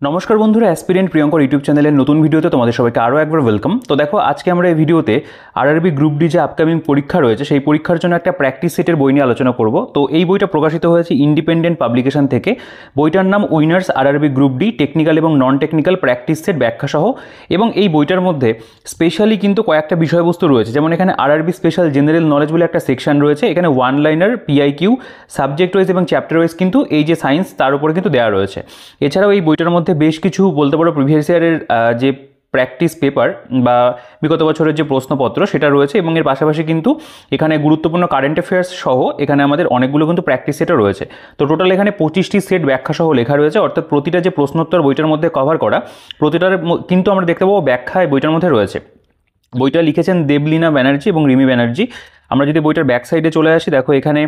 নমস্কার বন্ধুরা, aspirant Priyankar YouTube চ্যানেলের নতুন ভিডিওতে তোমাদের সবাইকে আরও একবার ওয়েলকাম। তো দেখো, আজকে আমরা এই ভিডিওতে আরআরবি গ্রুপ ডি যে আপকামিং পরীক্ষা রয়েছে সেই পরীক্ষার জন্য একটা প্র্যাকটিস সেটের বই নিয়ে আলোচনা করব। তো এই বইটা প্রকাশিত হয়েছে ইন্ডিপেন্ডেন্ট পাবলিকেশন থেকে। বইটার নাম winners RRB group D technical এবং নন টেকনিক্যাল প্র্যাকটিস সেট ব্যাখ্যা সহ। এবং এই বইটার মধ্যে স্পেশালি কিন্তু কয়েকটা বিষয়বস্তু রয়েছে, যেমন এখানে আরআরবি স্পেশাল জেনারেল নলেজ বলে একটা সেকশন রয়েছে। এখানে one liner, PIQ, subject wise এবং চ্যাপ্টার ওয়াইজ কিন্তু এই যে সায়েন্স তার উপরে কিন্তু দেওয়া রয়েছে। এছাড়াও এই বইটার মধ্যে বেশ কিছু বলতে পারো প্রিভিয়াস ইয়ারের যে প্র্যাকটিস পেপার বা বিগত বছরের যে প্রশ্নপত্র সেটা রয়েছে, এবং এর পাশাপাশি কিন্তু এখানে গুরুত্বপূর্ণ কারেন্ট অ্যাফেয়ার্স সহ এখানে আমাদের অনেকগুলো কিন্তু প্র্যাকটিস সেটও রয়েছে। তো টোটাল এখানে 25টি সেট ব্যাখ্যা সহ লেখা রয়েছে, অর্থাৎ প্রতিটা যে প্রশ্নোত্তর বইটার মধ্যে কভার করা প্রতিটার কিন্তু আমরা দেখতে পাবো ব্যাখ্যায় বইটার মধ্যে রয়েছে। বইটা লিখেছেন দেবলীনা ব্যানার্জি এবং রিমি ব্যানার্জি। আমরা যদি বইটার ব্যাক সাইডে চলে আসি, দেখো এখানে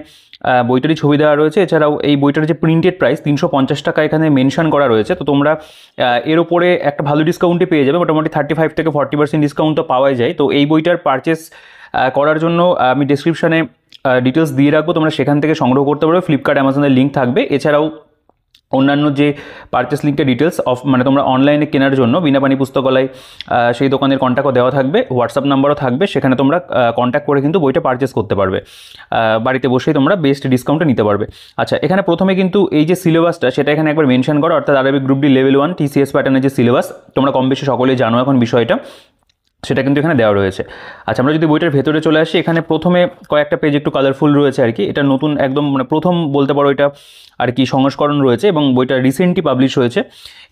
বইটারই ছবি দেওয়া রয়েছে। এছাড়াও এই বইটার যে প্রিন্টেড প্রাইস 350 টাকা এখানে মেনশন করা রয়েছে। তো তোমরা এর ওপরে একটা ভালো ডিসকাউন্টে পেয়ে যাবে, মোটামুটি 35 থেকে 40% ডিসকাউন্ট তো পাওয়াই যায়। তো এই বইটার পারচেস করার জন্য আমি ডিসক্রিপশানে ডিটেলস দিয়ে রাখবো, তোমরা সেখান থেকে সংগ্রহ করতে পারবে। ফ্লিপকার্ট, অ্যামাজনের লিঙ্ক থাকবে। এছাড়াও অন্যান্য যে পারচেস লিঙ্কের ডিটেলস মানে তোমরা অনলাইনে কেনার জন্য বিনাপানি পুস্তকালয় সেই দোকানের কন্ট্যাক্টও দেওয়া থাকবে, হোয়াটসঅ্যাপ নাম্বারও থাকবে, সেখানে তোমরা কন্ট্যাক্ট করে কিন্তু বইটা পারচেস করতে পারবে। বাড়িতে বসেই তোমরা বেস্ট ডিসকাউন্টে নিতে পারবে। আচ্ছা, এখানে প্রথমে কিন্তু এই যে সিলেবাসটা সেটা এখানে একবার মেনশন করো, অর্থাৎ আরবি গ্রুপ ডি লেভেল 1 টিসিএস প্যাটার্নের যে সিলেবাস, তোমরা কম বেশি সকলেই জানো এখন বিষয়টা, সেটা কিন্তু এখানে দেওয়া রয়েছে। আচ্ছা, আমরা যদি বইটার ভেতরে চলে আসি, এখানে প্রথমে কয়েকটা পেজ একটু কালারফুল রয়েছে আর কি। এটা নতুন একদম মানে প্রথম বলতে পারো এটা আর কি সংস্করণ রয়েছে, এবং বইটা রিসেন্টলি পাবলিশ হয়েছে।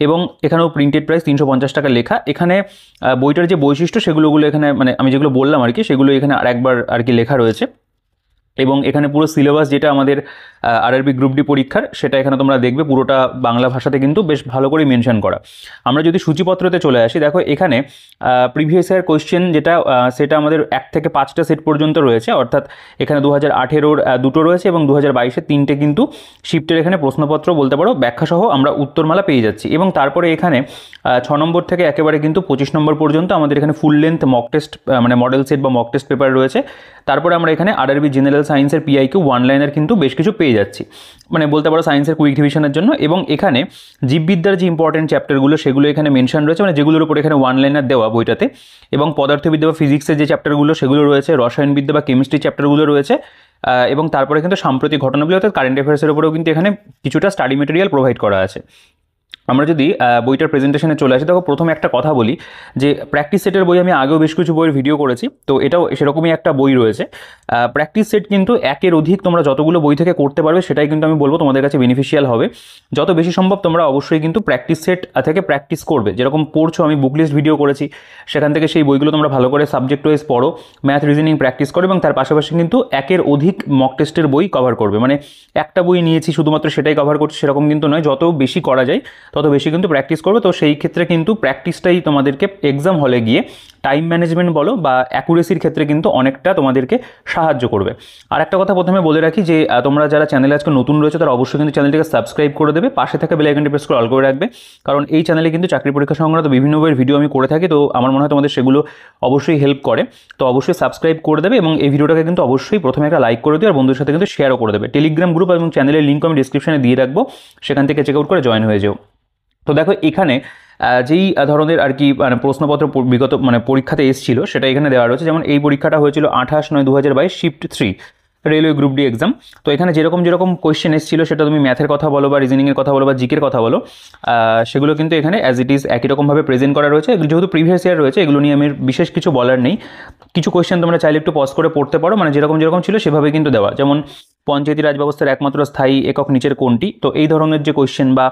এবং এখানেও প্রিন্টেড প্রাইস 350 টাকা লেখা। এখানে বইটার যে বৈশিষ্ট্য সেগুলো এখানে মানে আমি যেগুলো বললাম আর কি সেগুলো এখানে আরেকবার আর কি লেখা রয়েছে। এবং এখানে পুরো সিলেবাস যেটা আমাদের আরআরবি গ্রুপ ডি পরীক্ষার সেটা এখানে তোমরা দেখবে পুরোটা বাংলা ভাষাতে কিন্তু বেশ ভালো করে মেনশন করা। আমরা যদি সূচিপত্রতে চলে আসি, দেখো এখানে প্রিভিয়াস ইয়ার কোয়েশ্চেন যেটা সেটা আমাদের 1 থেকে 5টা সেট পর্যন্ত রয়েছে, অর্থাৎ এখানে 2018-র দুটো রয়েছে এবং 2022-এর 3টে কিন্তু শিফটের এখানে প্রশ্নপত্র বলতে পারো ব্যাখ্যা সহ আমরা উত্তরমালা পেয়ে যাচ্ছি। এবং তারপরে এখানে 6 নম্বর থেকে একেবারে কিন্তু 25 নম্বর পর্যন্ত আমাদের এখানে ফুল লেন্থ মক টেস্ট মানে মডেল সেট বা মক টেস্ট পেপার রয়েছে। তারপরে আমরা এখানে আরআরবি জেনারেল সায়েন্সের পিআইকিউ ওয়ান লাইনার কিন্তু বেশ কিছু পেয়ে যাচ্ছি, মানে বলতে পারো সায়েন্সের কুইক ডিভিশনের জন্য। এবং এখানে জীববিদ্যার যে ইম্পর্টেন্ট চ্যাপ্টারগুলো সেগুলো এখানে মেনশন রয়েছে, মানে যেগুলোর উপর এখানে ওয়ান লাইনার দেওয়া বইটাতে। এবং পদার্থবিদ্যা বা ফিজিক্সের যে চ্যাপ্টারগুলো সেগুলো রয়েছে, রসায়নবিদ্যা বা কেমিস্ট্রি চ্যাপ্টারগুলো রয়েছে। এবং তারপরে কিন্তু সাম্প্রতিক ঘটনাগুলো অর্থাৎ কারেন্ট অ্যাফেয়ার্সের উপরেও কিন্তু এখানে কিছুটা স্টাডি মেটেরিয়াল প্রোভাইড করা আছে। আমরা যদি বইটার প্রেজেন্টেশনে চলে আসি, দেখো প্রথমে একটা কথা বলি যে প্র্যাকটিস সেটের বই আমি আগেও বেশ কিছু বইয়ের ভিডিও করেছি, তো এটাও সেরকমই একটা বই রয়েছে। প্র্যাকটিস সেট কিন্তু একের অধিক তোমরা যতগুলো বই থেকে করতে পারবে সেটাই কিন্তু আমি বলবো তোমাদের কাছে বেনিফিশিয়াল হবে। যত বেশি সম্ভব তোমরা অবশ্যই কিন্তু প্র্যাকটিস সেট থেকে প্র্যাকটিস করবে। যেরকম পড়ছো, আমি বুক লিস্ট ভিডিও করেছি, সেখান থেকে সেই বইগুলো তোমরা ভালো করে সাবজেক্ট ওয়াইজ পড়ো, ম্যাথ রিজনিং প্র্যাকটিস করো, এবং তার পাশাপাশি কিন্তু একের অধিক মক টেস্টের বই কভার করবে। মানে একটা বই নিয়েছি শুধুমাত্র সেটাই কভার করছি সেরকম কিন্তু নয়, যত বেশি করা যায় তত বেশি কিন্তু প্র্যাকটিস করবে। তো সেই ক্ষেত্রে কিন্তু প্র্যাকটিসটাই তোমাদেরকে এক্সাম হলে গিয়ে টাইম ম্যানেজমেন্ট বলো বা অ্যাকুরেসির ক্ষেত্রে কিন্তু অনেকটা তোমাদেরকে সাহায্য করবে। আর একটা কথা প্রথমে বলে রাখি যে তোমরা যারা চ্যানেলে আজকে নতুন রয়েছে তারা অবশ্যই কিন্তু চ্যানেলটিকে সাবস্ক্রাইব করে দেবে, পাশে থাকা বেল আইকনটি প্রেস করে অল করে রাখবে, কারণ এই চ্যানেলে কিন্তু চাকরি পরীক্ষা সংক্রান্ত বিভিন্ন বইয়ের ভিডিও আমি করে থাকি। তো আমার মনে হয় তোমাদের সেগুলো অবশ্যই হেল্প করে। তো অবশ্যই সাবস্ক্রাইব করে দেবে, এবং এই ভিডিওটাকে কিন্তু অবশ্যই প্রথমে একটা লাইক করে দিও, আর বন্ধুদের সাথে কিন্তু শেয়ারও করে দেবে। টেলিগ্রাম গ্রুপ এবং চ্যানেলের লিঙ্ক আমি ডিসক্রিপশনে দিয়ে রাখবো, সেখান থেকে চেক আউট করে জয়েন হয়ে যাও। তো দেখো এখানে যেই ধরনের আর কি মানে প্রশ্নপত্র বিগত মানে পরীক্ষাতে এসেছিল সেটা এখানে দেওয়া রয়েছে। যেমন এই পরীক্ষাটা হয়েছিল 28/9/2022 shift 3 railway group D exam. তো এখানে যেরকম কোয়েশ্চেন এসেছিল সেটা তুমি ম্যাথের কথা বলো বা রিজনিংয়ের কথা বলো বা জিকের কথা বলো, সেগুলো কিন্তু এখানে অ্যাজ ইট ইজ একই রকমভাবে প্রেজেন্ট করা রয়েছে। যেহেতু প্রিভিয়াস ইয়ার রয়েছে এগুলো নিয়ে আমি বিশেষ কিছু বলার নেই। কিছু কোয়েশ্চেন তোমরা চাইলে একটু পজ করে পড়তে পারো, মানে যেরকম ছিল সেভাবে কিন্তু দেওয়া। যেমন পঞ্চায়েতি রাজ ব্যবস্থার একমাত্র স্থায়ী একক নিচের কোনটি, তো এই ধরনের যে কোয়েশ্চেন, বা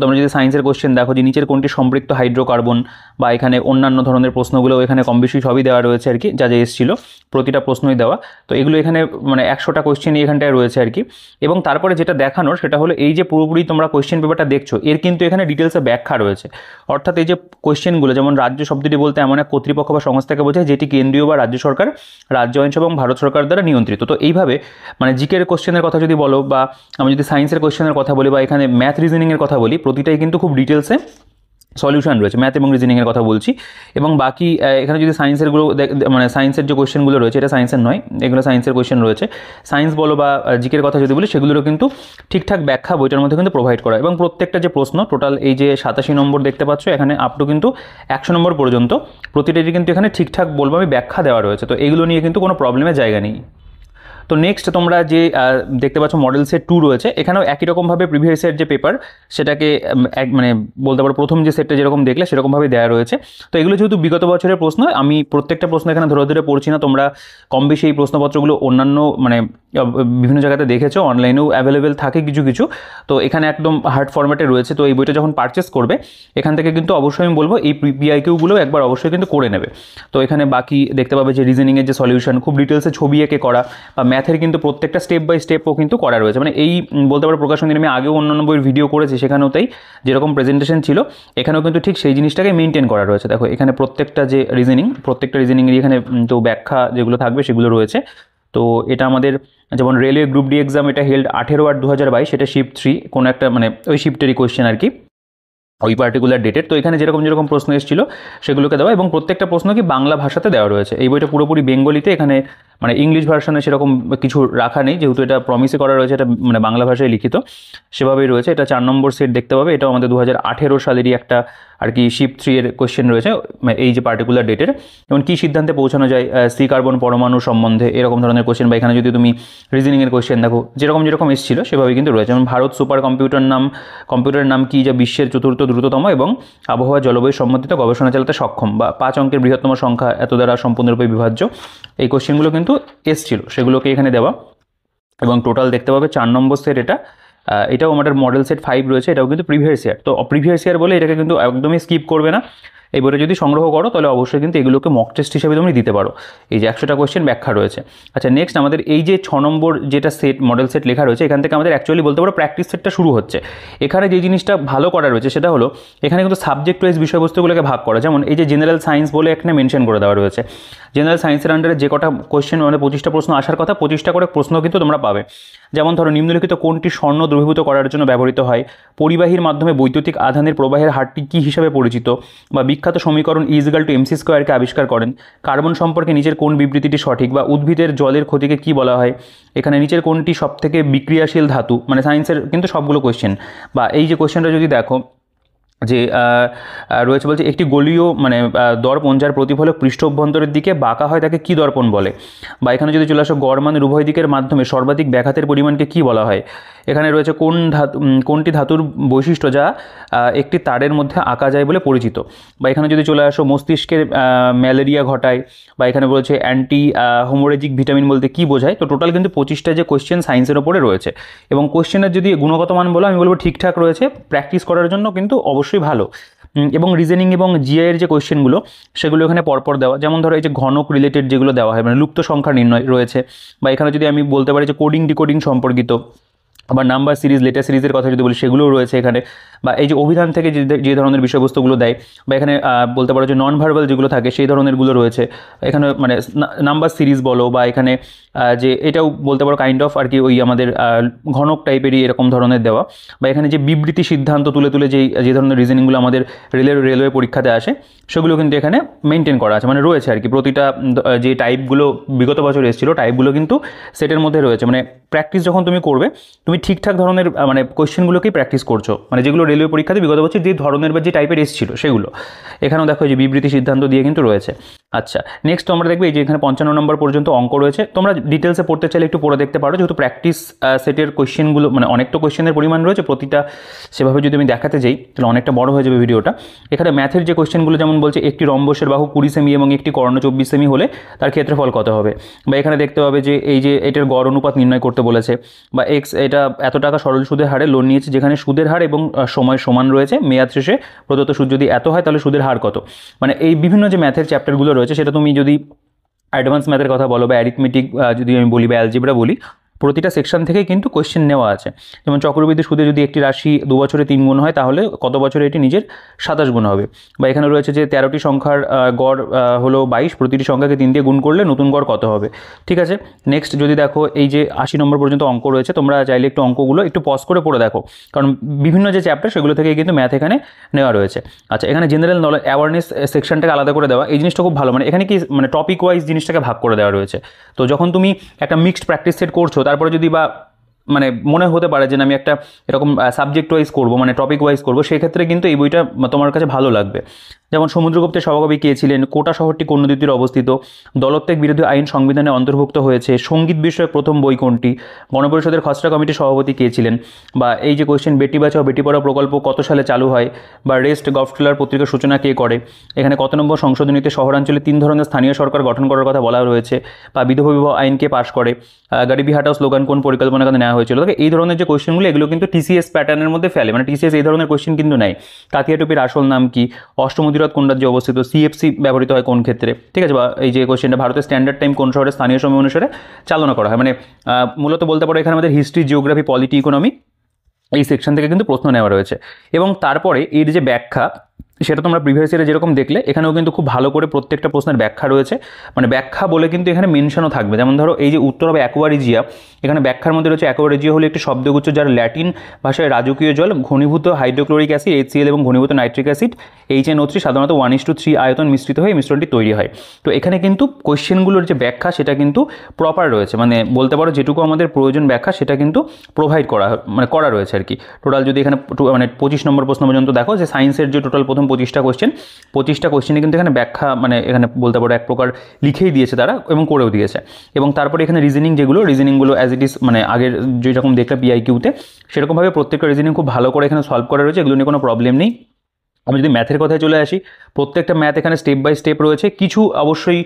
তোমরা যদি সায়েন্সের কোয়েশ্চেন দেখো যে নিচের কোনটি সম্পৃক্ত হাইড্রোকার্বন, বা এখানে অন্যান্য ধরনের প্রশ্নগুলো এখানে কম বেশি সবই দেওয়া রয়েছে আর কি, যা এসেছিল প্রতিটা প্রশ্নই দেওয়া। তো এগুলো এখানে মানে 100টা কোয়েশ্চেনই এখানটায় রয়েছে আর কি। এবং তারপরে যেটা দেখানোর সেটা হলো এই যে পুরোপুরি তোমরা কোয়েশ্চেন পেপারটা দেখছো এর কিন্তু এখানে ডিটেলসে ব্যাখ্যা রয়েছে। অর্থাৎ এই যে কোয়েশ্চেনগুলো, যেমন রাজ্য শব্দটি বলতে এমন এক কর্তৃপক্ষ বা সংস্থাকে বোঝায় যেটি কেন্দ্রীয় বা রাজ্য সরকার, রাজ্য আইনসভা এবং ভারত সরকার দ্বারা নিয়ন্ত্রিত। তো এইভাবে মানে জিকের কোয়েশ্চেনের কথা যদি বলো, বা আমি যদি সায়েন্সের কোয়েশ্চেনের কথা বলি, বা এখানে ম্যাথ রিজনিংয়ের কথা বলি, প্রতিটাই কিন্তু খুব ডিটেলসে সলিউশন রয়েছে, ম্যাথ এবং রিজনিংয়ের কথা বলছি। এবং বাকি এখানে যদি সায়েন্সেরগুলো মানে সায়েন্সের যে কোয়েশ্চেনগুলো রয়েছে, এটা সায়েন্সের নয়, এগুলো সায়েন্সের কোয়েশ্চেন রয়েছে। সায়েন্স বলো বা জিকের কথা যদি বলি, সেগুলোরও কিন্তু ঠিকঠাক ব্যাখ্যা বইটার মধ্যে কিন্তু প্রোভাইড করা। এবং প্রত্যেকটা যে প্রশ্ন টোটাল এই যে 87 নম্বর দেখতে পাচ্ছ, এখানে আপ টু কিন্তু 100 নম্বর পর্যন্ত প্রতিটারই কিন্তু এখানে ঠিকঠাক বলবো আমি ব্যাখ্যা দেওয়া রয়েছে। তো এগুলো নিয়ে কিন্তু কোনো প্রবলেমের জায়গা নেই। তো নেক্সট তোমরা যে দেখতে পাচ্ছ মডেল সেট 2 রয়েছে, এখানেও একই রকমভাবে প্রিভিয়াস সেট যে পেপার সেটাকে মানে বলতে পারো প্রথম যে সেটটা যেরকম দেখলে সেরকমভাবে দেওয়া রয়েছে। তো এগুলো যেহেতু বিগত বছরের প্রশ্ন, আমি প্রত্যেকটা প্রশ্ন এখানে ধরে ধরে পড়ছি না, তোমরা কম বেশি এই প্রশ্নপত্রগুলো অন্যান্য মানে বিভিন্ন জায়গাতে দেখেছো, অনলাইনেও অ্যাভেলেবেল থাকে কিছু কিছু। তো এখানে একদম হার্ড ফরম্যাটে রয়েছে। তো এই বইটা যখন পারচেস করবে এখান থেকে কিন্তু অবশ্যই আমি বলবো এই পিআইকিউগুলো একবার অবশ্যই কিন্তু করে নেবে। তো এখানে বাকি দেখতে পাবে যে রিজনিংয়ের যে সলিউশন খুব ডিটেলসে ছবি এঁকে করা, বা ম্যাথের কিন্তু প্রত্যেকটা স্টেপ বাই স্টেপও কিন্তু করা রয়েছে। মানে এই বলতে পারো প্রকাশন দিন আমি আগেও অন্যান্য বইয়ের ভিডিও করেছি, সেখানেও তাই যেরকম প্রেজেন্টেশন ছিল এখানেও কিন্তু ঠিক সেই জিনিসটাকে মেনটেন করা রয়েছে। দেখো এখানে প্রত্যেকটা যে রিজনিং, প্রত্যেকটা রিজনিংয়ের এখানে তো ব্যাখ্যা যেগুলো থাকবে সেগুলো রয়েছে। তো এটা আমাদের যেমন রেলওয়ে গ্রুপ ডি এক্সাম, এটা হেল্ড 18/8/2022, সেটা শিফট 3 কোনো একটা মানে ওই শিফটেরই কোয়েশ্চেন আর কি, ওই পার্টিকুলার ডেটের। তো এখানে যেরকম যেরকম প্রশ্ন এসেছিল সেগুলোকে দেওয়া, এবং প্রত্যেকটা প্রশ্ন কি বাংলা ভাষাতে দেওয়া রয়েছে। এই বইটা পুরোপুরি বেঙ্গলিতে, এখানে মানে ইংলিশ ভার্সনে সেরকম কিছু রাখা নেই, যেহেতু এটা প্রমিসে করা রয়েছে, এটা মানে বাংলা ভাষায় লিখিত সেভাবেই রয়েছে। এটা 4 নম্বর সেট দেখতে পাবে, এটা আমাদের 2018 সালেরই একটা আর কি শিফট 3 এর কোয়েশ্চেন রয়েছে এই যে পার্টিকুলার ডেটের। যেমন কী সিদ্ধান্তে পৌঁছানো যায় সি কার্বন পরমাণু সম্বন্ধে, এরকম ধরনের কোয়েশ্চেন। বা এখানে যদি তুমি রিজনিংয়ের কোয়েশ্চেন দেখো যেরকম যেরকম এসেছিল সেভাবেই কিন্তু রয়েছে। যেমন ভারত সুপার কম্পিউটারের নাম কি, যা বিশ্বের চতুর্থ দ্রুততম এবং আবহাওয়া জলবায়ু সম্বন্ধিত গবেষণা চালাতে সক্ষম, বা 5 অঙ্কের বৃহত্তম সংখ্যা এত দ্বারা সম্পূর্ণরূপে বিভাজ্য। এই কোশ্চেনগুলো কিন্তু এসছিল, সেগুলোকে এখানে দেওয়া। এবং টোটাল দেখতে পাবে 4 নম্বর সেট এটা, এটাও আমাদের মডেল সেট 5 রয়েছে, এটাও কিন্তু প্রিভিয়াস ইয়ার। তো প্রিভিয়াস ইয়ার বলে এটাকে কিন্তু একদমই স্কিপ করবে না। এই বইটা যদি সংগ্রহ করো তাহলে অবশ্যই কিন্তু এগুলোকে মক টেস্ট হিসেবে তুমি দিতে পারো। এই যে 100টা কোয়েশ্চেন ব্যাখ্যা রয়েছে। আচ্ছা নেক্সট আমাদের এই যে 6 নম্বর যেটা সেট মডেল সেট লেখা রয়েছে, এখান থেকে আমাদের অ্যাকচুয়ালি বলতে পারো প্র্যাকটিস সেটটা শুরু হচ্ছে। এখানে যে জিনিসটা ভালো করা রয়েছে সেটা হলো এখানে কিন্তু সাবজেক্ট ওয়াইজ বিষয়বস্তুগুলোকে ভাগ করা। যেমন এই যে জেনারেল সায়েন্স বলে এখানে মেনশন করে দেওয়া রয়েছে, জেনারেল সায়েন্সের আন্ডারে যে কটা কোয়েশ্চেন মানে 25টা প্রশ্ন আসার কথা, 25টা করে প্রশ্ন কিন্তু তোমরা পাবে। যেমন ধরো নিম্নলিখিত কোনটি স্বর্ণ দ্রবীভূত করার জন্য ব্যবহৃত হয়, পরিবাহীর মাধ্যমে বৈদ্যুতিক আধানের প্রবাহের হারটি কী হিসাবে পরিচিত, বা বিখ্যাত সমীকরণ E=mc² আবিষ্কার করেন, কার্বন সম্পর্কে নিচের কোন বিবৃতিটি সঠিক, বা উদ্ভিদের জলের ক্ষতিকে কী বলা হয়, এখানে নিচের কোনটি সবথেকে বিক্রিয়াশীল ধাতু। মানে সায়েন্সের কিন্তু সবগুলো কোয়েশ্চেন। বা এই যে কোয়েশ্চেনটা যদি দেখো যে রয়েছে বলছে একটি গোলীয় মানে দর্পণ যার প্রতিফলক পৃষ্ঠ অভ্যন্তরের দিকে বাঁকা হয় তাকে কী দর্পণ বলে। বা এখানে যদি চলে আসো গড় মানের উভয় দিকের মাধ্যমে সর্বাধিক ব্যাঘাতের পরিমাণকে কী বলা হয়। এখানে রয়েছে কোনটি ধাতুর বৈশিষ্ট্য যা একটি তারের মধ্যে আঁকা যায় বলে পরিচিত। বা এখানে যদি চলে আসো মস্তিষ্কের ম্যালেরিয়া ঘটায়। বা এখানে বলেছে অ্যান্টি হোমোরেজিক ভিটামিন বলতে কী বোঝায়। তো টোটাল কিন্তু 25টা যে কোয়েশ্চেন সায়েন্সের ওপরে রয়েছে। এবং কোয়েশ্চেনের যদি গুণগত মান বলো আমি বলবো ঠিকঠাক রয়েছে, প্র্যাকটিস করার জন্য কিন্তু অবশ্যই ভালো। এবং রিজনিং এবং জিআইয়ের যে কোয়েশ্চেনগুলো সেগুলো এখানে পরপর দেওয়া। যেমন ধরো এই যে ঘনক রিলেটেড যেগুলো দেওয়া হয়, মানে লুপ্ত সংখ্যা নির্ণয় রয়েছে। বা এখানে যদি আমি বলতে পারি যে কোডিং ডিকোডিং সম্পর্কিত, আবার নাম্বার সিরিজ লেটার সিরিজের কথা যদি বলি সেগুলোও রয়েছে এখানে। বা এই যে অভিধান থেকে যে ধরনের বিষয়বস্তুগুলো দেয়, বা এখানে বলতে পারো যে নন ভার্বাল যেগুলো থাকে সেই ধরনেরগুলো রয়েছে এখানে। মানে নাম্বার সিরিজ বলো, বা এখানে যে এটাও বলতে পারো কাইন্ড অফ আর কি ওই আমাদের ঘনক টাইপেরই এরকম ধরনের দেওয়া। বা এখানে যে বিবৃতি সিদ্ধান্ত তুলে তুলে যে ধরনের রিজনিংগুলো আমাদের রেলওয়ে পরীক্ষাতে আসে সেগুলো কিন্তু এখানে মেনটেন করা আছে, মানে রয়েছে আর কি। প্রতিটা যে টাইপগুলো বিগত বছর এসেছিলো টাইপগুলো কিন্তু সেটের মধ্যে রয়েছে। মানে প্র্যাকটিস যখন তুমি করবে তুমি ঠিকঠাক ধরনের মানে কোয়েশ্চেনগুলোকেই প্র্যাকটিস করছো, মানে যেগুলো রেলওয়ে পরীক্ষাতে বিগত বছর যে ধরনের বা যে টাইপের এসেছিলো সেগুলো। এখানেও দেখো যে বিবৃতি সিদ্ধান্ত দিয়ে কিন্তু রয়েছে। আচ্ছা নেক্সট আমরা দেখবো এই যে এখানে 55 নম্বর পর্যন্ত অঙ্ক রয়েছে। তোমরা ডিটেলসে পড়তে চাইলে একটু পড়ে দেখতে পারো, যেহেতু প্র্যাকটিস সেটের কোয়েশ্চেনগুলো মানে অনেকটা কোয়েশ্চেনের পরিমাণ রয়েছে, প্রতিটা সেভাবে যদি আমি দেখাতে যাই তাহলে অনেকটা বড় হয়ে যাবে ভিডিওটা। এখানে ম্যাথের যে কোয়েশ্চেনগুলো যেমন বলছে একটি রম্বসের বাহু 20 সেমি এবং একটি কর্ণ 24 সেমি হলে তার ক্ষেত্রফল কত হবে। বা এখানে দেখতে পাবে যে এই যে এটার গড় অনুপাত নির্ণয় করতে বলেছে। বা এক্স এটা এত টাকা সরল সুদের হারে লোন নিয়েছে, যেখানে সুদের হার এবং সময় সমান রয়েছে, মেয়াদ শেষে প্রদত্ত সুদ যদি এত হয় তাহলে সুদের হার কত। মানে এই বিভিন্ন যে ম্যাথের চ্যাপ্টারগুলো রয়েছে সেটা তুমি যদি অ্যাডভান্স ম্যাথের কথা বলো বা অ্যারিথমেটিক যদি আমি বলি বা অ্যালজেব্রা বলি, প্রতিটা সেকশন থেকেই কিন্তু কোয়েশ্চেন নেওয়া আছে। যেমন চক্রবৃদ্ধি সুদে যদি একটি রাশি 2 বছরে 3 গুণ হয় তাহলে কত বছরে এটি নিজের 27 গুণ হবে। বা এখানে রয়েছে যে 13টি সংখ্যার গড় হলো 22, প্রতিটি সংখ্যাকে 3 দিয়ে গুণ করলে নতুন গড় কত হবে। ঠিক আছে, নেক্সট যদি দেখো এই যে 80 নম্বর পর্যন্ত অঙ্ক রয়েছে, তোমরা চাইলে একটু অঙ্কগুলো একটু পজ করে পড়ে দেখো, কারণ বিভিন্ন যে চ্যাপ্টার সেগুলো থেকে কিন্তু ম্যাথ এখানে নেওয়া রয়েছে। আচ্ছা, এখানে জেনারেল নলেজ অ্যাওয়ারনেস সেকশনটাকে আলাদা করে দেওয়া, এই জিনিসটা খুব ভালো, মানে এখানে কি মানে টপিক ওয়াইজ জিনিসটাকে ভাগ করে দেওয়া রয়েছে। তো যখন তুমি একটা মিক্সড প্র্যাকটিস সেট করছো, তারপরে যদি বা মানে মনে হতে পারে যে আমি একটা এরকম সাবজেক্ট ওয়াইজ করবো, মানে টপিক ওয়াইজ করবো, সেক্ষেত্রে কিন্তু এই বইটা তোমার কাছে ভালো লাগবে। যেমন সমুদ্রগুপ্তের সভাকবি কে ছিলেন, কোটা শহরটি কোন নদীর তীরে অবস্থিত, দলত্যাগ বিরোধী আইন সংবিধানে অন্তর্ভুক্ত হয়েছে, সঙ্গীত বিষয়ক প্রথম বই কোনটি, গণপরিষদের খসড়া কমিটির সভাপতি কে ছিলেন, বা এই যে কোয়েশ্চেন বেটি বাঁচাও বেটি পড়াও প্রকল্প কত সালে চালু হয়, বা রেস্ট গভটলার পত্রিকার সূচনা কে করে, এখানে কত নম্বর সংশোধনীতে শহরাঞ্চলে 3 ধরনের স্থানীয় সরকার গঠন করার কথা বলা রয়েছে, বা বিধবা বিবাহ আইনকে পাশ করে, গরিবি হাটাও স্লোগান কোন পরিকল্পনার কাছে নেওয়া হয়েছিল। এই ধরনের যে কোয়েশ্চেনগুলো এগুলো কিন্তু টিসিএস প্যাটার্নের মধ্যে ফেলে, মানে টিসিএস এই ধরনের কোয়েশ্চেন কিন্তু নেয়। কাতিয়া টুপির আসল নাম কি, অষ্টমতিরথ কোন রাজ্যে অবস্থিত, সিএফসি ব্যবহৃত হয় কোন ক্ষেত্রে। ঠিক আছে, বা এই যে কোয়েশ্চেনটা ভারতের স্ট্যান্ডার্ড টাইম কোন শহরে স্থানীয় সময় অনুসারে চালনা করা হয়, মানে মূলত বলতে পারো এখানে আমাদের হিস্ট্রি, জিওগ্রাফি, পলিটি, ইকোনমি এই সেকশন থেকে কিন্তু প্রশ্ন নেওয়া রয়েছে। এবং তারপরে এর যে ব্যাখ্যা, সেটা তোমরা প্রিভিয়াস ইয়ারে যেরকম দেখলে এখানেও কিন্তু খুব ভালো করে প্রত্যেকটা প্রশ্নের ব্যাখ্যা রয়েছে, মানে ব্যাখ্যা বলে কিন্তু এখানে মেনশনও থাকবে। যেমন ধরো এই যে উত্তর হবে অ্যাকোয়ারিজিয়া, এখানে ব্যাখ্যার মধ্যে রয়েছে অ্যাকোয়ারিজিয়া হলো একটি শব্দগুচ্ছ যার ল্যাটিন ভাষায় রাজকীয় জল, ঘনীভূত হাইড্রোক্লোরিক অ্যাসিড HCl এবং ঘনীভূত নাইট্রিক অ্যাসিড HNO3 সাধারণত 1:3 আয়তন মিশ্রিত হয়ে মিশ্রণটি তৈরি হয়। তো এখানে কিন্তু কোয়েশ্চেনগুলোর যে ব্যাখ্যা সেটা কিন্তু প্রপার রয়েছে, মানে বলতে পারো যেটুকু আমাদের প্রয়োজন ব্যাখ্যা সেটা কিন্তু প্রোভাইড করা রয়েছে আর কি। টোটাল যদি এখানে মানে 25 নম্বর প্রশ্ন পর্যন্ত দেখো, যে সায়েন্সের যে টোটাল প্রথম 25টা কোয়েশ্চেনে কিন্তু এখানে ব্যাখ্যা মানে এখানে বলতে পারো এক প্রকার লিখেই দিয়েছে তারা এবং করেও দিয়েছে। এবং তারপরে এখানে রিজনিংগুলো অ্যাজ ইট ইজ মানে আগের যেরকম দেখলে পিআইকিউতে সেরকমভাবে প্রত্যেকটা রিজনিং খুব ভালো করে এখানে সলভ করা রয়েছে, এগুলো নিয়ে কোনো প্রবলেম নেই। আমি যদি ম্যাথের কথায় চলে আসি, প্রত্যেকটা ম্যাথ এখানে স্টেপ বাই স্টেপ রয়েছে, কিছু অবশ্যই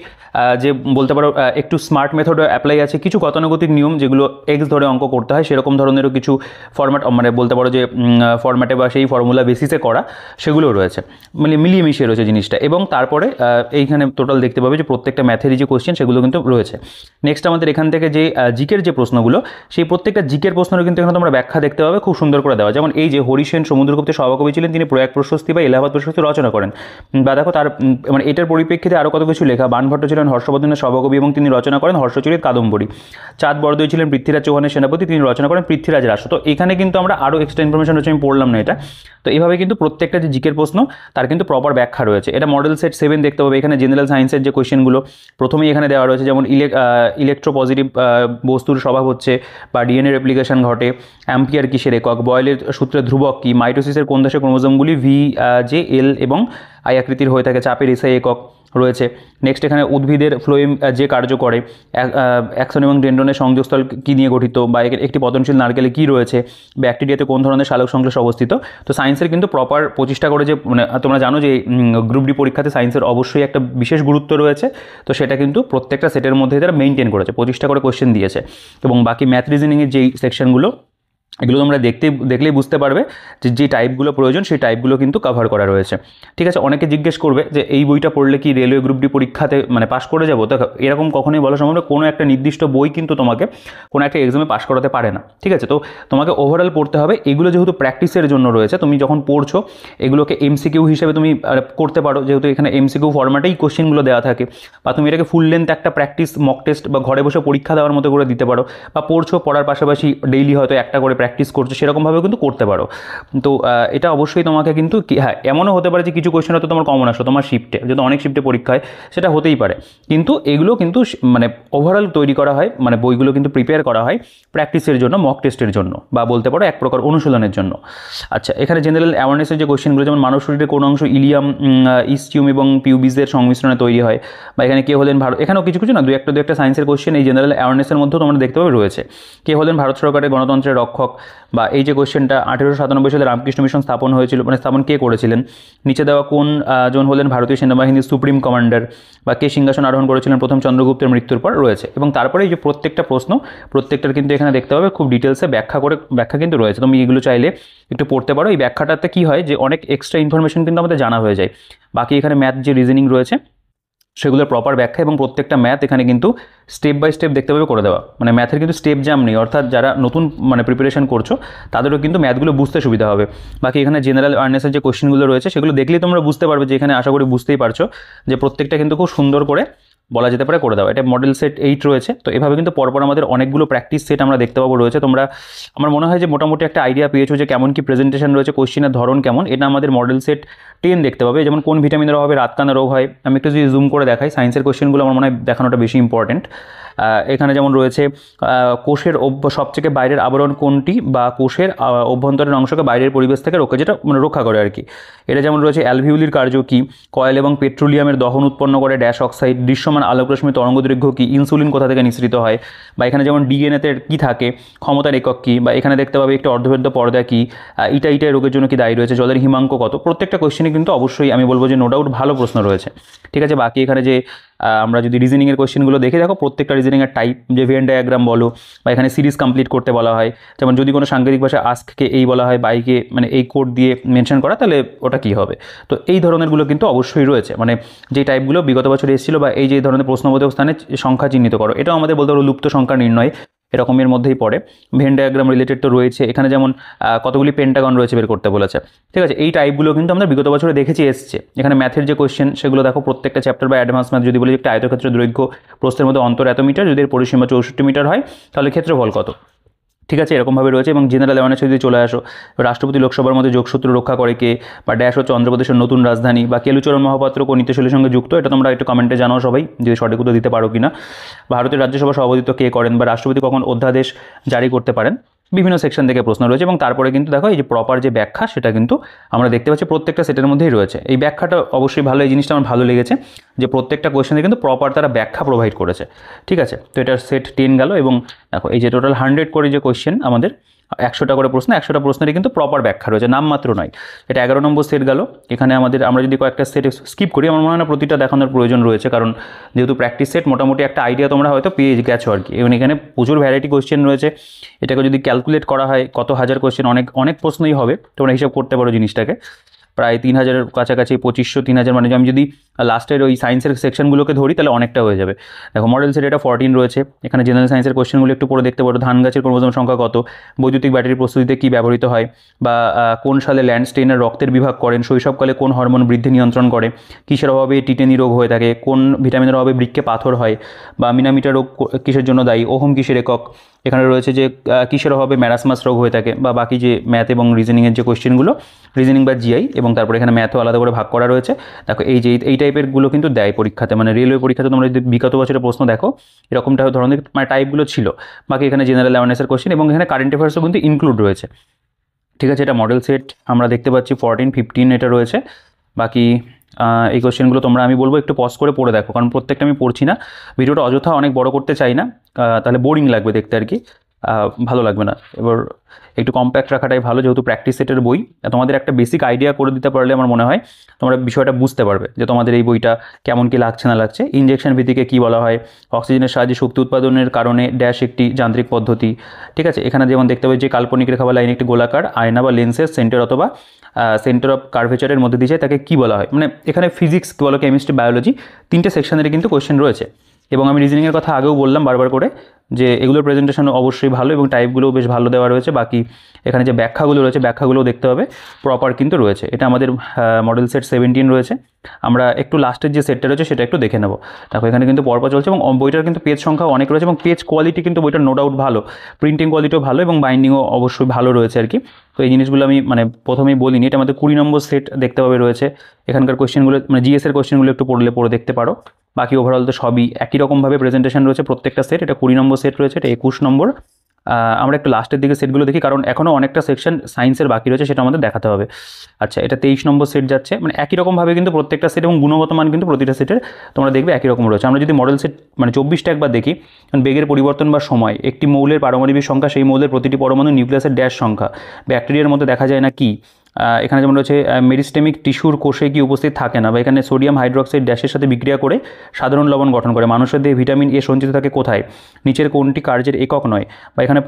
যে বলতে পারো একটু স্মার্ট মেথড অ্যাপ্লাই আছে, কিছু গতানুগতিক নিয়ম যেগুলো এক্স ধরে অঙ্ক করতে হয় সেরকম ধরনেরও কিছু ফরম্যাট, মানে বলতে পারো যে ফরম্যাটে বা সেই ফর্মুলা বেসিসে করা সেগুলো রয়েছে, মানে মিলিয়ে মিশিয়ে রয়েছে জিনিসটা। এবং তারপরে এইখানে টোটাল দেখতে পাবে যে প্রত্যেকটা ম্যাথেরই যে কোয়েশ্চেন সেগুলো কিন্তু রয়েছে। নেক্সট আমাদের এখান থেকে যে জিকের যে প্রশ্নগুলো, সেই প্রত্যেকটা জিকের প্রশ্নেরও কিন্তু এখানে তোমরা ব্যাখ্যা দেখতে পাবে খুব সুন্দর করে দেওয়া। যেমন এই যে হরিসেন সমুদ্রগুপ্তের সভাকবি ছিলেন, তিনি প্রয়াগ প্রশস্তি বা এলাহাবাদ প্রশস্তি রচনা করেন। বা দেখো তার মানে এটার পরিপ্রেক্ষিতে আরও কত কিছু লেখা, বাণভট্ট ছিলেন হর্ষবর্ধনের সভাকবি এবং তিনি রচনা করেন হর্ষচরিত কাদম্বরী। চাঁদ বরদই ছিলেন পৃথ্বীরাজ চৌহানের সেনাপতি, তিনি রচনা করেন পৃথ্বীরাজ রাষ্ট্র। তো এখানে কিন্তু আমরা আরও এক্সট্রা ইনফরমেশন রয়েছে, আমি পড়লাম না এটা। তো এইভাবে কিন্তু প্রত্যেকটা যে জিকের প্রশ্ন তার কিন্তু প্রপার ব্যাখ্যা রয়েছে। এটা মডেল সেট 7 দেখতে পাবে। এখানে জেনারেল সায়েন্সের যে কোয়েশ্চেনগুলো প্রথমেই এখানে দেওয়া রয়েছে, যেমন ইলেকট্রোপজিটিভ বস্তুর স্বভাব হচ্ছে বা ডিএনএ রেপ্লিকেশন ঘটে, অ্যাম্পিয়ার কিসের একক, বয়েলের সূত্রের ধ্রুবক কি, মাইটোসিসের কোন দেশের ক্রোমোজোমগুলি VJL এবং আই আকৃতির হয়ে থাকে, চাপের এসআই একক রয়েছে। নেক্সট এখানে উদ্ভিদের ফ্লোয়েম যে কার্য করে, অ্যাক্সন এবং ডেন্ড্রনের সংযোগস্থল কী নিয়ে গঠিত, বা একটি পতনশীল নারকেলে কী রয়েছে, ব্যাকটেরিয়াতে কোন ধরনের সালোক সংশ্লেষ অবস্থিত। তো সায়েন্সের কিন্তু প্রপার 25টা করে যে মানে তোমরা জানো যে গ্রুপ ডি পরীক্ষাতে সায়েন্সের অবশ্যই একটা বিশেষ গুরুত্ব রয়েছে, তো সেটা কিন্তু প্রত্যেকটা সেটের মধ্যে তারা মেনটেন করেছে, 25টা করে কোয়েশ্চেন দিয়েছে। এবং বাকি ম্যাথ রিজনিংয়ের যেই সেকশনগুলো এগুলো তোমরা দেখলেই বুঝতে পারবে যে টাইপগুলো প্রয়োজন সেই টাইপগুলো কিন্তু কভার করা রয়েছে। ঠিক আছে, অনেকে জিজ্ঞেস করবে যে এই বইটা পড়লে কি রেলওয়ে গ্রুপ ডি পরীক্ষাতে মানে পাশ করে যাবো? তো এরকম কখনোই বলা সম্ভব না। কোনো একটা নির্দিষ্ট বই কিন্তু তোমাকে কোনো একটা এক্সামে পাশ করাতে পারে না। ঠিক আছে, তো তোমাকে ওভারঅল পড়তে হবে। এগুলো যেহেতু প্র্যাকটিসের জন্য রয়েছে, তুমি যখন পড়ছো এগুলোকে এমসিকিউ হিসেবে তুমি করতে পারো, যেহেতু এখানে এমসিকিউ ফরম্যাটেই কোশ্চেনগুলো দেওয়া থাকে। বা তুমি এটাকে ফুল লেন্থ একটা প্র্যাকটিস মক টেস্ট বা ঘরে বসে পরীক্ষা দেওয়ার মতো করে দিতে পারো, বা পড়ার পাশাপাশি ডেইলি হয়তো একটা করে প্র্যাকটিস করছো, সেরকমভাবে কিন্তু করতে পারো। তো এটা অবশ্যই তোমাকে কিন্তু হ্যাঁ এমনও হতে পারে যে কিছু কোয়েশ্চেন হয়তো তোমার কমন আসো তোমার শিফটে, যেহেতু অনেক শিফটে পরীক্ষা হয়, সেটা হতেই পারে। কিন্তু এগুলো কিন্তু মানে ওভারঅল তৈরি করা হয়, মানে বইগুলো কিন্তু প্রিপেয়ার করা হয় প্র্যাকটিসের জন্য, মক টেস্টের জন্য, বা বলতে পারো এক প্রকার অনুশীলনের জন্য। আচ্ছা, এখানে জেনারেল অ্যাওয়ারনেসের যে কোয়েশ্চেনগুলো, যেমন মানব শরীরের কোন অংশ ইলিয়াম, ইস্টিউম এবং পিউবিসের সংমিশ্রণে তৈরি হয়, বা এখানে কে হলেন এখানেও কিছু কিছু না দু একটা সায়েন্সের কোয়েশ্চেন এই জেনারেল অ্যাওয়ারনেসের মধ্যেও তোমরা দেখতে পাবে রয়েছে। কে হলেন ভারত সরকারের গণতন্ত্রের রক্ষক, বা এই যে কোয়েশ্চেনটা 1897 সালে রামকৃষ্ণ মিশন স্থাপন হয়েছিল, মানে স্থাপন কে করেছিলেন, নিচে দেওয়া কোন জন হলেন ভারতীয় সেনাবাহিনীর সুপ্রিম কমান্ডার, বা কে সিংহাসন আরোহণ করেছিলেন প্রথম চন্দ্রগুপ্তের মৃত্যুর পর রয়েছে। এবং তারপরে এই যে প্রত্যেকটা প্রশ্ন প্রত্যেকটার কিন্তু এখানে দেখতে পাবে খুব ডিটেলসে ব্যাখ্যা কিন্তু রয়েছে। তুমি এগুলো চাইলে একটু পড়তে পারো। এই ব্যাখ্যাটাতে কী হয় যে অনেক এক্সট্রা ইনফরমেশন কিন্তু আমাদের জানা হয়ে যায়। বাকি এখানে ম্যাথ যে রিজনিং রয়েছে সেগুলোর প্রপার ব্যাখ্যা এবং প্রত্যেকটা ম্যাথ এখানে কিন্তু স্টেপ বাই স্টেপ দেখতে পাবে করে দেওয়া, মানে ম্যাথের কিন্তু স্টেপ জ্যাম নেই, অর্থাৎ যারা নতুন মানে প্রিপারেশন করছো তাদেরও কিন্তু ম্যাথগুলো বুঝতে সুবিধা হবে। বাকি এখানে জেনারেল অ্যাওয়ারনেসের যে কোশ্চেনগুলো রয়েছে সেগুলো দেখলেই তোমরা বুঝতে পারবে যে এখানে আশা করি বুঝতেই পারছো যে প্রত্যেকটা কিন্তু খুব সুন্দর করে বলা যেতে পারে করে দাও। এটা মডেল সেট 8 রয়েছে, তো এভাবে কিন্তু পরপর আমাদের অনেকগুলো প্র্যাকটিস সেট আমরা দেখতে পাবো রয়েছে। তোমরা আমার মনে হয় যে মোটামুটি একটা আইডিয়া পেয়েছো যে কেমন কি প্রেজেন্টেশন রয়েছে, কোশ্চেনের ধরন কেমন। এটা আমাদের মডেল সেট 10 দেখতে পাবে, যেমন কোন ভিটামিনের অভাবে রাতকানা রোগ হয়। আমি একটু যদি জুম করে দেখাই, সায়েন্সের কোশ্চেনগুলো আমার মনে হয় দেখানোটা বেশি ইম্পর্টেন্ট। এখানে যেমন রয়েছে কোষের সবথেকে বাইরের আবরণ কোনটি, বা কোষের অভ্যন্তরীণ অংশকে বাইরের পরিবেশ থেকে যেটা মানে রক্ষা করে আর কি। এটা যেমন রয়েছে অ্যালভিউলির কার্য কী, কয়েল এবং পেট্রোলিয়ামের দহন উৎপন্ন করে ড্যাশ অক্সাইড, দৃশ্যমান আলোকরশ্মি তরঙ্গ দৈর্ঘ্য কী, ইনসুলিন কোথা থেকে নিঃসৃত হয়, বা এখানে যেমন ডিএনএতে কী থাকে, ক্ষমতার একক কী, বা এখানে দেখতে পাবে একটি অর্ধভেদ্য পর্দা কী, ইটা রোগের জন্য কি দায়ী রয়েছে, জলের হিমাঙ্ক কত। প্রত্যেকটা কোশ্চেনে কিন্তু অবশ্যই আমি বলবো যে নো ডাউট ভালো প্রশ্ন রয়েছে, ঠিক আছে। বাকি এখানে যে আমরা যদি রিজনিংয়ের কোশ্চেনগুলো দেখে দেখো, প্রত্যেকটা রিজনিংয়ের টাইপ, যে ভেন ডায়াগ্রাম বলো, বা এখানে সিরিজ কমপ্লিট করতে বলা হয়, যেমন যদি কোনো সাংকেতিক ভাষায় আস্ককে এই বলা হয়, বাইকে মানে এই কোড দিয়ে মেনশন করা, তাহলে ওটা কী হবে। তো এই ধরনেরগুলো কিন্তু অবশ্যই রয়েছে, মানে যে টাইপগুলো বিগত বছর এসেছিলো, বা এই যে ধরনের প্রশ্নবোধক স্থানে সংখ্যা চিহ্নিত করো, এটাও আমাদের বলতে পারো লুপ্ত সংখ্যা নির্ণয় এরকমের মধ্যেই পড়ে। ভেন ডায়াগ্রাম রিলেটেড তো রয়েছে, এখানে যেমন কতগুলি পেন্টাগন রয়েছে বের করতে বলেছে, ঠিক আছে। এই টাইপগুলো কিন্তু আমরা বিগত বছরে দেখেছি এসছে। এখানে ম্যাথের যে কোশ্চেন সেগুলো দেখো, প্রত্যেকটা চ্যাপ্টার বা অ্যাডভান্স ম্যাথ যদি বলি, একটা আয়তক্ষেত্রের দৈর্ঘ্য প্রস্থের মধ্যে অন্তর এত মিটার, যদি এর পরিসীমা 64 মিটার হয় তাহলে ক্ষেত্রফল কত, ঠিক আছে, এরকমভাবে রয়েছে। এবং জেনারেল অ্যাওয়ারনেস যদি চলে আসো, রাষ্ট্রপতি লোকসভার মধ্যে যোগসূত্র রক্ষা করে কে, বা ড্যাশ হচ্ছে অন্ধ্রপ্রদেশের নতুন রাজধানী, বা কেলুচরণ মহাপাত্র কোন নীতিশৈলীর সঙ্গে যুক্ত, এটা তোমরা একটু কমেন্টে জানাও সবাই, যদি সঠিক উত্তর দিতে পারো কিনা। ভারতের রাজ্যসভা সভাপতিত্ব কে করেন, বা রাষ্ট্রপতি কখন অধ্যাদেশ জারি করতে পারেন, বিভিন্ন সেকশন থেকে প্রশ্ন রয়েছে। এবং তারপরে কিন্তু দেখো এই যে প্রপার যে ব্যাখ্যা, সেটা কিন্তু আমরা দেখতে পাচ্ছি প্রত্যেকটা সেটের মধ্যেই রয়েছে। এই ব্যাখ্যাটা অবশ্যই ভালো, এই জিনিসটা আমার ভালো লেগেছে যে প্রত্যেকটা কোয়েশ্চেনে কিন্তু প্রপার তারা ব্যাখ্যা প্রোভাইড করেছে, ঠিক আছে। তো এটা সেট 10 গেল। এবং দেখো এই যে টোটাল 100 করে যে কোয়েশ্চেন, আমাদের 100টা করে প্রশ্ন, 100টা প্রশ্নেরই কিন্তু প্রপার ব্যাখ্যা রয়েছে, নামমাত্র নয়। এটা 11 নম্বর সেট গেল। এখানে আমরা যদি কয়েকটা সেট স্কিপ করি, আমার মনে হয় না প্রতিটা দেখানোর প্রয়োজন রয়েছে, কারণ যেহেতু প্র্যাকটিস সেট মোটামুটি একটা আইডিয়া তোমরা হয়তো পেয়ে গেছো আর কি। এবং এখানে প্রচুর ভ্যারাইটি কোয়েশ্চেন রয়েছে, এটাকে যদি ক্যালকুলেট করা হয় কত হাজার কোয়েশ্চেন, অনেক প্রশ্নই হবে, তোমরা হিসাব করতে পারো জিনিসটাকে। প্রায় 3000-এর কাছাকাছি, 2500 3000, মানে আমি যদি লাস্টের ওই সায়েন্সের সেকশনগুলোকে ধরি তাহলে অনেকটা হয়ে যাবে। দেখো মডেল সেট এটা 14 রয়েছে। এখানে জেনারেল সায়েন্সের কোশ্চেনগুলো একটু পড়ে দেখতে পারো। ধান গাছের ক্রোমোজোম সংখ্যা কত, বৈদ্যুতিক ব্যাটারি প্রস্তুতিতে কী ব্যবহৃত হয়, বা কোন সালে ল্যান্ডস্টেইনের রক্তের বিভাগ করেন, শৈশবকালে কোন হরমোন বৃদ্ধি নিয়ন্ত্রণ করে, কিসের অভাবে টিটেনি রোগ হয়ে থাকে, কোন ভিটামিনের অভাবে বৃক্কে পাথর হয়, বা মিনামিটা রোগ কিসের জন্য দায়ী, ওহম কিসের একক। এখানে রয়েছে যে কিসের অভাবে ম্যারাসমাস রোগ হয়ে থাকে, বা বাকি যে ম্যাথ এবং রিজনিংয়ের যে কোশ্চেনগুলো, রিজনিং বা জিআই, এবং তারপরে এখানে ম্যাথও আলাদা করে ভাগ করা রয়েছে। দেখো এই টাইপেরগুলো কিন্তু দেয় পরীক্ষাতে, মানে রেলওয়ে পরীক্ষাতে তোমরা যদি বিগত বছরের প্রশ্ন দেখো, এরকমটা ধরনের মানে টাইপগুলো ছিল। বাকি এখানে জেনারেল অ্যাওয়ারনেসের কোশ্চেন, এবং এখানে কারেন্ট অ্যাফেয়ার্সও কিন্তু ইনক্লুড রয়েছে, ঠিক আছে। এটা মডেল সেট আমরা দেখতে পাচ্ছি 14, 15 এটা রয়েছে। বাকি এই কোশ্চেনগুলো তোমরা আমি বলবো একটু পজ করে পড়ে দেখো, কারণ প্রত্যেকটা আমি পড়ছি না, ভিডিওটা অযথা অনেক বড় করতে চাই না, তাহলে বোরিং লাগবে দেখতে আর কি, ভালো লাগবে না। এবার একটু কম্প্যাক্ট রাখাটাই ভালো, যেহেতু প্র্যাকটিস সেটের বই, তোমাদের একটা বেসিক আইডিয়া করে দিতে পারলে আমার মনে হয় তোমরা বিষয়টা বুঝতে পারবে যে তোমাদের এই বইটা কেমন কি লাগছে না লাগছে। ইনজেকশন ভিত্তিকে কী বলা হয়, অক্সিজেনের সাহায্যে শক্তি উৎপাদনের কারণে ড্যাশ একটি যান্ত্রিক পদ্ধতি, ঠিক আছে। এখানে যেমন দেখতে পাবে যে কাল্পনিক রেখা বা লাইন একটি গোলাকার আয়না বা লেন্সের সেন্টার অথবা সেন্টার অফ কার্ভেচারের মধ্যে দিয়ে যায়, তাকে কী বলা হয়। মানে এখানে ফিজিক্স কী বলো, কেমিস্ট্রি, বায়োলজি, 3টে সেকশনেরই কিন্তু কোয়েশ্চেন রয়েছে। এবং আমি রিজনিংয়ের কথা আগেও বললাম বারবার করে যে এগুলোর প্রেজেন্টেশন অবশ্যই ভালো, এবং টাইপগুলোও বেশ ভালো দেওয়া রয়েছে। বাকি এখানে যে ব্যাখ্যাগুলো রয়েছে, ব্যাখ্যাগুলোও দেখতে হবে প্রপার কিন্তু রয়েছে। এটা আমাদের মডেল সেট 17 রয়েছে। আমরা একটু লাস্টের যে সেটটা রয়েছে সেটা একটু দেখে নেব। দেখো এখানে কিন্তু পরপর চলছে, এবং বইটার কিন্তু পেজ সংখ্যা অনেক রয়েছে, এবং পেজ কোয়ালিটি কিন্তু বইটার নো ডাউট ভালো, প্রিন্টিং কোয়ালিটিও ভালো, এবং বাইন্ডিংও অবশ্যই ভালো রয়েছে আর কি। তো এই জিনিসগুলো আমি মানে প্রথমেই বলিনি, এটা আমাদের 20 নম্বর সেট দেখতে পাবে রয়েছে। এখানকার কোশ্চেনগুলো মানে জিএসের কোশ্চেনগুলো একটু পড়ে দেখতে পারো। বাকি ওভারঅল তো সবই একই রকমভাবে প্রেজেন্টেশন রয়েছে প্রত্যেকটা সেট। এটা 20 নম্বর সেট রয়েছে, এটা 21 নম্বর। আমরা একটু লাস্টের দিকে সেটগুলো দেখি, কারণ এখনও অনেকটা সেকশন সায়েন্সের বাকি রয়েছে, সেটা আমাদের দেখাতে হবে। আচ্ছা, এটা 23 নম্বর সেট যাচ্ছে, মানে একই রকমভাবে কিন্তু প্রত্যেকটা সেট, এবং গুণগত মান কিন্তু প্রতিটা সেটের তোমরা দেখবে একই রকম রয়েছে। আমরা যদি মডেল সেট মানে 24টা একবার দেখি, বেগের পরিবর্তন বা সময়, একটি মৌলের পারমাণবিক সংখ্যা, সেই মৌলের প্রতিটি পরমাণু নিউক্লিয়াসের ড্যাশ সংখ্যা, ব্যাকটেরিয়ার মধ্যে দেখা যায় না কি, এখানে যেমন রয়েছে মেরিস্টেমিক টিস্যুর কোষে কি উপস্থিত থাকে না, বা এখানে সোডিয়াম হাইড্রোক্সাইড ড্যাশের সাথে বিক্রিয়া করে সাধারণ লবণ গঠন করে। মানুষের দেহে ভিটামিন এ সঞ্চিত থাকে কোথায়, নিচের কোনটি কার্যের একক নয়, বা এখানে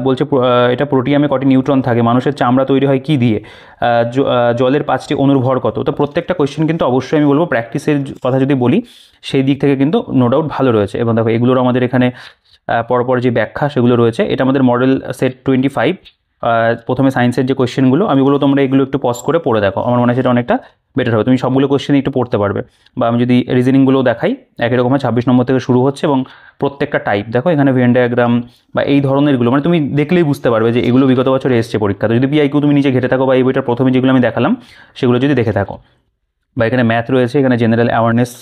বলছে এটা প্রোটিয়ামে কটি নিউট্রন থাকে, মানুষের চামড়া তৈরি হয় কী দিয়ে, জলের 5টি অণুর ভর কত। তো প্রত্যেকটা কোয়েশ্চেন কিন্তু অবশ্যই আমি বলবো প্র্যাকটিসের কথা যদি বলি সেই দিক থেকে কিন্তু নো ডাউট ভালো রয়েছে। এবং দেখো এগুলোর আমাদের এখানে পরপর যে ব্যাখ্যা সেগুলো রয়েছে। এটা আমাদের মডেল সেট 25। প্রথমে সায়েন্সের যে কোয়েশ্চেনগুলো আমি বলবো তোমরা এগুলো একটু পজ করে পড়ে দেখো, আমার মনে হয় সেটা অনেকটা বেটার হবে, তুমি সবগুলো কোয়েশ্চেন একটু পড়তে পারবে। বা আমি যদি রিজনিংগুলো দেখাই, একই রকমের 26 নম্বর থেকে শুরু হচ্ছে এবং প্রত্যেকটা টাইপ দেখো এখানে ভেন ডায়াগ্রাম বা এই ধরনেরগুলো মানে তুমি দেখলেই বুঝতে পারবে যে এগুলো বিগত বছরে এসছে পরীক্ষা। তো যদি পিআইকিউ তুমি নিজে ঘেটে থাকো বা এই বইটার প্রথমে যেগুলো আমি দেখালাম সেগুলো যদি দেখে থাকো, বা এখানে ম্যাথ রয়েছে, এখানে জেনারেল অ্যাওয়ারনেস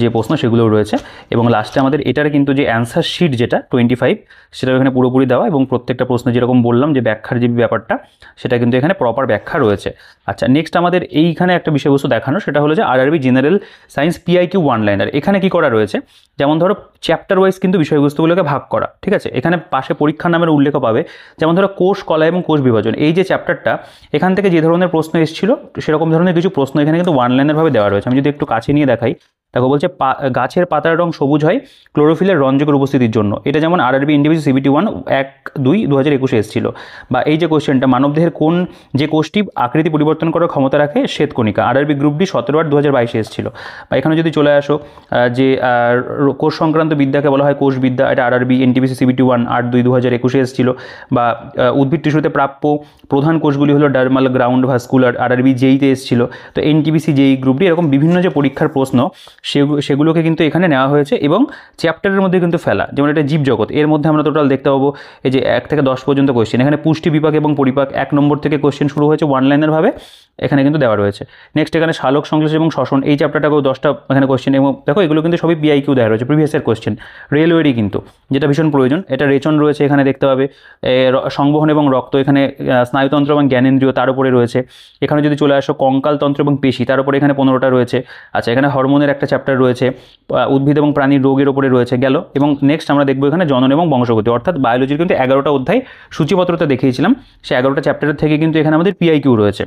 যে প্রশ্ন সেগুলোও রয়েছে। এবং লাস্টে আমাদের এটার কিন্তু যে অ্যান্সার শিট যেটা 25 সেটাও এখানে পুরোপুরি দেওয়া, এবং প্রত্যেকটা প্রশ্ন যেরকম বললাম যে ব্যাখ্যার যে ব্যাপারটা সেটা কিন্তু এখানে প্রপার ব্যাখ্যা রয়েছে। আচ্ছা, নেক্সট আমাদের এইখানে একটা বিষয়বস্তু দেখানো, সেটা হলো যে RRB general science PIQ one liner. এখানে কি করা রয়েছে, যেমন ধরো চ্যাপ্টার ওয়াইজ কিন্তু বিষয়বস্তুগুলোকে ভাগ করা, ঠিক আছে। এখানে পাশে পরীক্ষার নামের উল্লেখ পাবে, যেমন ধরো কোষ কলা এবং কোষ বিভাজন, এই যে চ্যাপ্টারটা এখান থেকে যে ধরনের প্রশ্ন এসেছিল সেরকম ধরনের কিছু প্রশ্ন এখানে কিন্তু ওয়ান লাইনার ভাবে দেওয়া রয়েছে। আমি যদি একটু কাছে নিয়ে দেখাই, দেখো বলছে গাছের পাতার রং সবুজ হয় ক্লোরোফিলের রঞ্জকের উপস্থিতির জন্য। এটা যেমন আরআরবি এনটিপিসি CBT 1 1/2/2021 এসেছিল। বা এই যে কোশ্চেনটা, মানবদেহের কোন যে কোষটি আকৃতি পরিবর্তন করার ক্ষমতা রাখে, শ্বেতকণিকা, আরআরবি গ্রুপ ডি 17/8/2022 এসেছিল। বা এখানে যদি চলে আসো যে কোষ সংক্রান্ত বিদ্যাকে বলা হয় কোষবিদ্যা, এটা আরআরবি এনটিপিসি CBT 1 8/2/2021 এসেছিল। বা উদ্ভিদ টিস্যুতে প্রাপ্য প্রধান কোষগুলি হলো ডার্মাল, গ্রাউন্ড, ভাস্কুলার, আরআরবি জেইতে এসেছিল। তো এনটিপিসি জেই গ্রুপ ডি, এরকম বিভিন্ন যে পরীক্ষার প্রশ্ন সেগুলোকে কিন্তু এখানে নেওয়া হয়েছে এবং চ্যাপ্টারের মধ্যে কিন্তু ফেলা। যেমন এটা জীবজগৎ, এর মধ্যে আমরা টোটাল দেখতে পাবো এই যে 1 থেকে 10 পর্যন্ত কোয়েশ্চেন। এখানে পুষ্টি বিপাক এবং পরিপাক 1 নম্বর থেকে কোয়েশ্চেন শুরু হয়েছে ওয়ান লাইনার ভাবে, এখানে কিন্তু দেওয়া রয়েছে। নেক্সট এখানে সালোক সংশ্লেষ এবং শ্বসন, এই চ্যাপ্টারটাকেও 10টা এখানে কোয়েশ্চেন, এবং দেখো এগুলো কিন্তু সবই পিআইকিউ দেওয়া রয়েছে, প্রিভিয়াস ইয়ার কোয়েশ্চেন, রেলওয়েরই কিন্তু, যেটা ভীষণ প্রয়োজন। এটা রেচন রয়েছে এখানে দেখতে পাবে, সংবহন এবং রক্ত, এখানে স্নায়ুতন্ত্র এবং জ্ঞানেন্দ্রিয় তার উপরে রয়েছে। এখানে যদি চলে আসো কঙ্কালতন্ত্র এবং পেশি, তার উপরে এখানে 15টা রয়েছে। আচ্ছা, এখানে হরমোনের একটা চ্যাপ্টার রয়েছে, উদ্ভিদ এবং প্রাণীর রোগের উপরে রয়েছে গেল। এবং নেক্সট আমরা দেখবো এখানে জনন এবং বংশগতি, অর্থাৎ বায়োলজির কিন্তু 11টা অধ্যায় সূচিপত্রতে দেখিয়েছিলাম, সেই 11টা চ্যাপ্টারের থেকে কিন্তু এখানে আমাদের পিআইকিউ রয়েছে।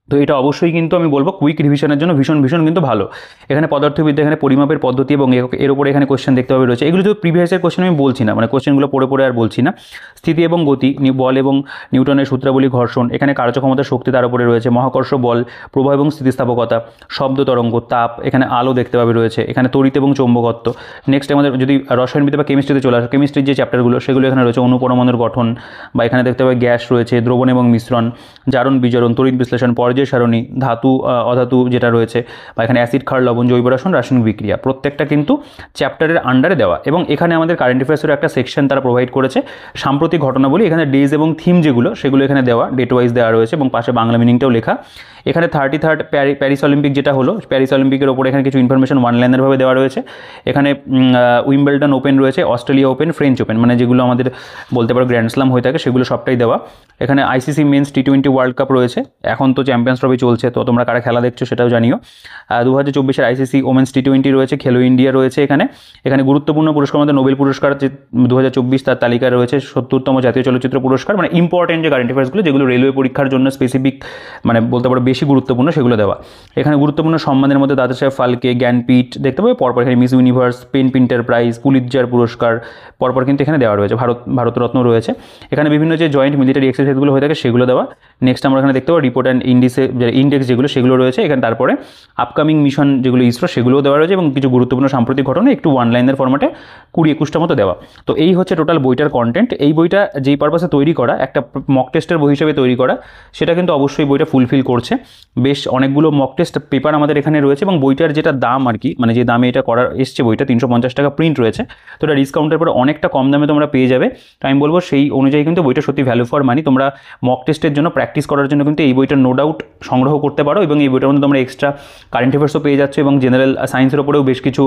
তো এটা অবশ্যই কিন্তু আমি বলবো কুইক রিভিশনের জন্য ভীষণ ভীষণ কিন্তু ভালো। এখানে পদার্থবিদ্যা, এখানে পরিমাপের পদ্ধতি এবং এর উপরে এখানে কোশ্চেন দেখতে পাবে রয়েছে। এগুলো তো প্রিভিয়াসের কোশ্চেন আমি বলছি না, মানে কোশ্চেনগুলো পড়ে পড়ে আর বলছি না। স্থিতি এবং গতি, বল এবং নিউটনের সূত্রাবলী, ঘর্ষণ, এখানে কার্যক্ষমতা, শক্তি তার উপরে রয়েছে, মহাকর্ষ বল, প্রবাহ এবং স্থিতিস্থাপকতা, শব্দ তরঙ্গ, তাপ, এখানে আলো দেখতে পাবে রয়েছে, এখানে তড়িৎ এবং চৌম্বকত্ব। নেক্সট আমাদের যদি রসায়নবিদ্যা বা কেমিস্ট্রিতে চলে আসে, কেমিস্ট্রির যে চ্যাপ্টারগুলো সেগুলো এখানে রয়েছে, অণুপরমাণুর গঠন, বা এখানে দেখতে পাবে গ্যাস রয়েছে, দ্রবণ এবং মিশ্রণ, জারণ বিজারণ, তড়িৎ বিশ্লেষণ, পর্যায় সারণী, ধাতু অধাতু যেটা রয়েছে, বা এখানে অ্যাসিড, ক্ষার, লবণ, জৈব রসায়ন, রাসায়নিক বিক্রিয়া, প্রত্যেকটা কিন্তু চ্যাপ্টারের আন্ডারে দেওয়া। এবং এখানে আমাদের কারেন্ট অ্যাফেয়ার্সের একটা সেকশন তারা প্রোভাইড করেছে, সাম্প্রতিক ঘটনাবলী, এখানে ডেজ এবং থিম যেগুলো সেগুলো এখানে দেওয়া, ডেট ওয়াইজ দেওয়া রয়েছে, এবং পাশে বাংলা মিনিংটাও লেখা। এখানে 33rd প্যারিস অলিম্পিক যেটা হলো, প্যারিস অলিম্পিকের ওপরে এখানে কিছু ইনফরমেশন ওয়ান লাইনার ভাবে দেওয়া রয়েছে। এখানে উইম্বলডন ওপেন রয়েছে, অস্ট্রেলিয়া ওপেন, ফ্রেঞ্চ ওপেন, মানে যেগুলো আমাদের বলতে পারো গ্র্যান্ড স্লাম হয়ে থাকে সেগুলো সবটাই দেওয়া। এখানে ICC men's T20 world cup রয়েছে, এখন তো চ্যাম্পিয়ন্স ট্রফি চলছে, তো তোমরা কারা খেলা দেখছো সেটাও জানিও। 2024 আইসিসি ওমেন্স টি20 রয়েছে, খেলো ইন্ডিয়া রয়েছে। এখানে গুরুত্বপূর্ণ পুরস্কার মধ্যে নোবেল পুরস্কার যে 2024 তার তালিকায় রয়েছে, 70তম জাতীয় চলচ্চিত্র পুরস্কার, মানে ইম্পর্টেন্ট যে কারেন্ট অ্যাফেয়ার্সগুলো যেগুলো রেলওয়ে পরীক্ষার জন্য স্পেসিফিক, মানে বলতে পারো বেশি গুরুত্বপূর্ণ, সেগুলো দেওয়া। এখানে গুরুত্বপূর্ণ সম্মানের মধ্যে দাদা সাহেব ফালকে, জ্ঞানপীঠ দেখতে পাবে পরপর, এখানে Miss Universe, PEN Pinter prize, Pulitzer পুরস্কার পরপর কিন্তু এখানে দেওয়া রয়েছে, ভারতরত্ন রয়েছে। এখানে বিভিন্ন যে জয়েন্ট মিলিটারি এক্সারসাইজগুলো হয়ে থাকে সেগুলো দেওয়া। নেক্সট আমরা এখানে দেখতে পাবো রিপোর্ট অ্যান্ড ইন্ডেক্স যেগুলো সেগুলো রয়েছে এখানে। তারপরে আপকামিং মিশন যেগুলো ইসরো সেগুলোও দেওয়া রয়েছে, এবং কিছু গুরুত্বপূর্ণ সাম্প্রতিক ঘটনা একটু ওয়ান লাইনের ফরম্যাটে 20-21টা মতো দেওয়া। তো এই হচ্ছে টোটাল বইটার কন্টেন্ট। এই বইটা যেই পারপাসে তৈরি করা, একটা মক টেস্টের বই হিসেবে তৈরি করা, সেটা কিন্তু অবশ্যই বইটা ফুলফিল করছে। বেশ অনেকগুলো মক টেস্ট পেপার আমাদের এখানে রয়েছে, এবং বইটার যেটা দাম আর কি, মানে যে দামে এটা করা এসছে বইটা 350 টাকা প্রিন্ট রয়েছে, তো এটা ডিসকাউন্টের পরে অনেকটা কম দামে তোমরা পেয়ে যাবে। তো আমি বলবো সেই অনুযায়ী কিন্তু বইটা সত্যি ভ্যালু ফর মানি। তোমরা মক টেস্টের জন্য প্র্যাকটিস করার জন্য কিন্তু এই বইটা নো ডাউট সংগ্রহ করতে পারো, এবং এই বইটার মধ্যে তোমরা এক্সট্রা কারেন্ট অ্যাফেয়ার্সও পেয়ে যাচ্ছ, এবং জেনারেল সায়েন্সের ওপরেও বেশ কিছু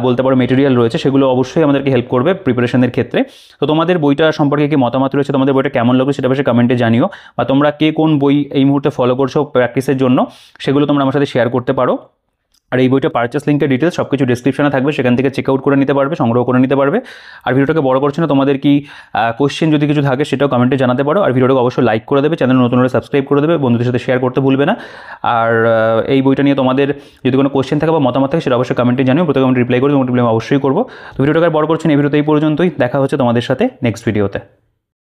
বলতে পারো মেটেরিয়াল রয়েছে, সেগুলো অবশ্যই আমাদেরকে হেল্প করবে প্রিপারেশনের ক্ষেত্রে। তো তোমাদের বইটা সম্পর্কে কি মতামত রয়েছে, তোমাদের বইটা কেমন লাগলো সেটা বেশি কমেন্টে জানিও, বা তোমরা কে কোন বই এই মুহূর্তে ফলো করছো প্র্যাকটিসের জন্য সেগুলো তোমরা আমার সাথে শেয়ার করতে পারো। আর এই বইটা পারচেস লিঙ্কের ডিটেলস সব কিছু ডিসক্রিপশনে থাকবে, সেখান থেকে চেক আউট করে নিতে পারবে, সংগ্রহ করে নিতে পারবে। আর ভিডিওটাকে বড় করছে না, তোমাদের কি কোশ্চেন যদি কিছু থাকে সেটাও কমেন্টে জানাতে পারো। আর ভিডিওটাকে অবশ্যই লাইক করে দেবে, চ্যানেল নতুন হলে সাবস্ক্রাইব করে দেবে, বন্ধুদের সাথে শেয়ার করতে ভুলবে না। আর এই বইটা নিয়ে তোমাদের যদি কোনো কোশ্চেন থাকে বা মতামত থাকে সেটা অবশ্যই কমেন্টে জানিও, প্রত্যেক কমেন্ট রিপ্লাই করবো, রিপ্লাই অবশ্যই করবো। তো ভিডিওটাকে বড় করছেন, এই ভিডিওতে এই পর্যন্তই। দেখা হচ্ছে তোমাদের সাথে নেক্সট ভিডিওতে।